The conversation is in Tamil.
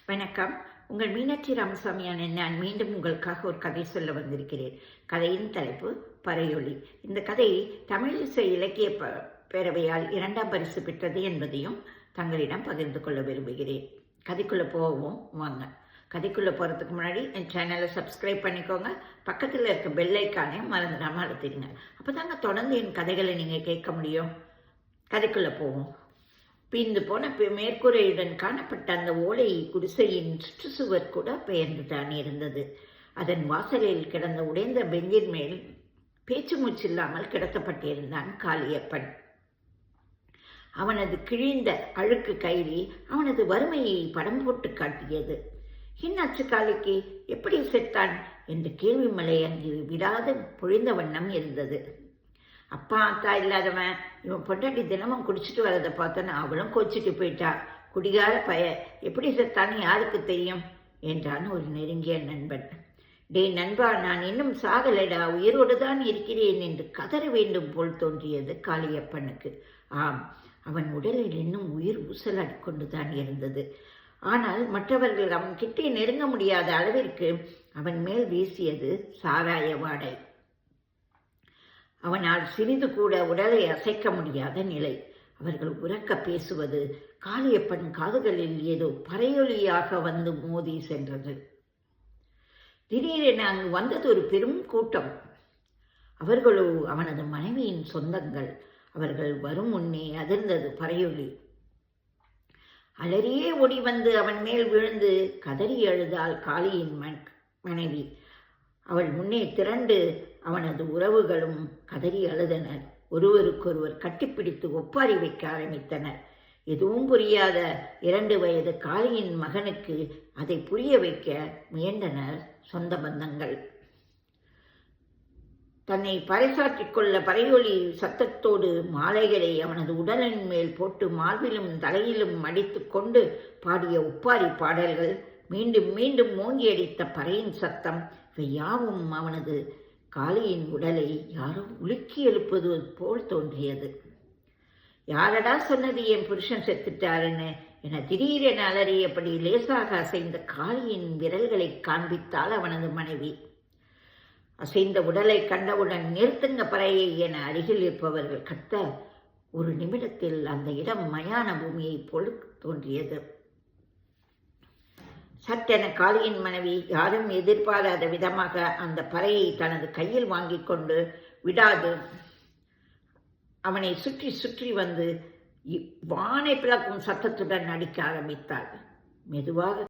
வணக்கம். உங்கள் மீனாட்சி ராமசாமியான நான் மீண்டும் உங்களுக்காக ஒரு கதை சொல்ல வந்திருக்கிறேன். கதையின் தலைப்பு பறையொலி. இந்த கதை தமிழிசை இலக்கிய பேரவையால் 2ஆம் பரிசு பெற்றது என்பதையும் தங்களிடம் பகிர்ந்து கொள்ள விரும்புகிறேன். கதைக்குள்ளே போவோம் வாங்க. கதைக்குள்ளே போகிறதுக்கு முன்னாடி என் சேனலை சப்ஸ்கிரைப் பண்ணிக்கோங்க. பக்கத்தில் இருக்க பெல் ஐக்கானே மறந்துடாமல் அழுத்திடுங்க. அப்போ தாங்க தொடர்ந்து என் கதைகளை நீங்கள் கேட்க முடியும். கதைக்குள்ளே போவோம். பிந்து போன மேற்கூரையுடன் காணப்பட்ட அந்த ஓலை குடிசையின் சுற்றுச்சுவர் கூட பெயர்ந்துதான் இருந்தது. அதன் வாசலில் கிடந்த உடைந்த பெஞ்சின் மேல் பேச்சு மூச்சில்லாமல் கிடத்தப்பட்டிருந்தான் காளியப்பன். அவனது கிழிந்த அழுக்கு கைலி அவனது வறுமையை படம் போட்டு காட்டியது. என்னாச்சு காளிக்கு, எப்படி செத்தான் என்ற கேள்வி மலை அங்கு விடாது பொழிந்த வண்ணம் இருந்தது. அப்பா அத்தா இல்லாதவன் இவன் பொண்டாட்டி தினமும் குடிச்சிட்டு வரதை பார்த்தோன்னு அவளும் கோச்சிட்டு போயிட்டா. குடிகார பய, எப்படி செத்தான்னு யாருக்கு தெரியும் என்றான் ஒரு நெருங்கிய நண்பன். டே நண்பா, நான் இன்னும் சாகலடா, உயிரோடு தான் இருக்கிறேன் என்று கதற வேண்டும் போல் தோன்றியது காளியப்பனுக்கு. ஆம், அவன் உடலில் இன்னும் உயிர் ஊசலாடி கொண்டுதான் இருந்தது. ஆனால் மற்றவர்கள் அவன் கிட்டே நெருங்க முடியாத அளவிற்கு அவன் மேல் வீசியது சாராய வாடை. அவனால் சிறிது கூட உடலை அசைக்க முடியாத நிலை. அவர்கள் உரக்க பேசுவது காளியப்பன் காதுகளில் ஏதோ பறையொலியாக வந்து மோதி சென்றது. திடீரென அங்கு வந்தது ஒரு பெரும் கூட்டம். அவர்களோ அவனது மனைவியின் சொந்தங்கள். அவர்கள் வரும் முன்னே அதிர்ந்தது பறையொலி. அலறியே ஓடி வந்து அவன் மேல் விழுந்து கதறி அழுதாள் காளியின் மனைவி. அவள் முன்னே திரண்டு அவனது உறவுகளும் கதறி அழுதனர். ஒருவருக்கொருவர் கட்டிப்பிடித்து ஒப்பாரி வைக்க ஆரம்பித்தனர். எதுவும் புரியாத 2 வயது காளியின் மகனுக்கு அதை புரிய வைக்க முயன்றனர் சொந்த பந்தங்கள். தன்னை பறைசாற்றிக் கொள்ள பறையொலி சத்தத்தோடு மாலைகளை அவனது உடலின் மேல் போட்டு மார்பிலும் தலையிலும் அடித்து கொண்டு பாடிய ஒப்பாரி பாடல்கள், மீண்டும் மீண்டும் மூங்கி அடித்த பறையின் சத்தம், இவை யாவும் அவனது காளியின் உடலை யாரோ உலுக்கி எழுப்பது போல் தோன்றியது. யாரடா சொன்னது என் புருஷன் செத்துட்டாருன்னு என திடீரென அலறியபடி லேசாக அசைந்த காளியின் விரல்களை காண்பித்தாள் அவனது மனைவி. அசைந்த உடலை கண்டவுடன் நிறுத்துங்க பறையை என அருகில் இருப்பவர்கள் கத்த, ஒரு நிமிடத்தில் அந்த இடம் மயான பூமியை போல் தோன்றியது. சட்டென காளியின் மனைவி யாரும் எதிர்பாராத விதமாக அந்த பறையை தனது கையில் வாங்கி கொண்டு விடாது அவனை சுற்றி சுற்றி வந்து வானை பிளக்கும் சத்தத்துடன் அடிக்க ஆரம்பித்தாள். மெதுவாக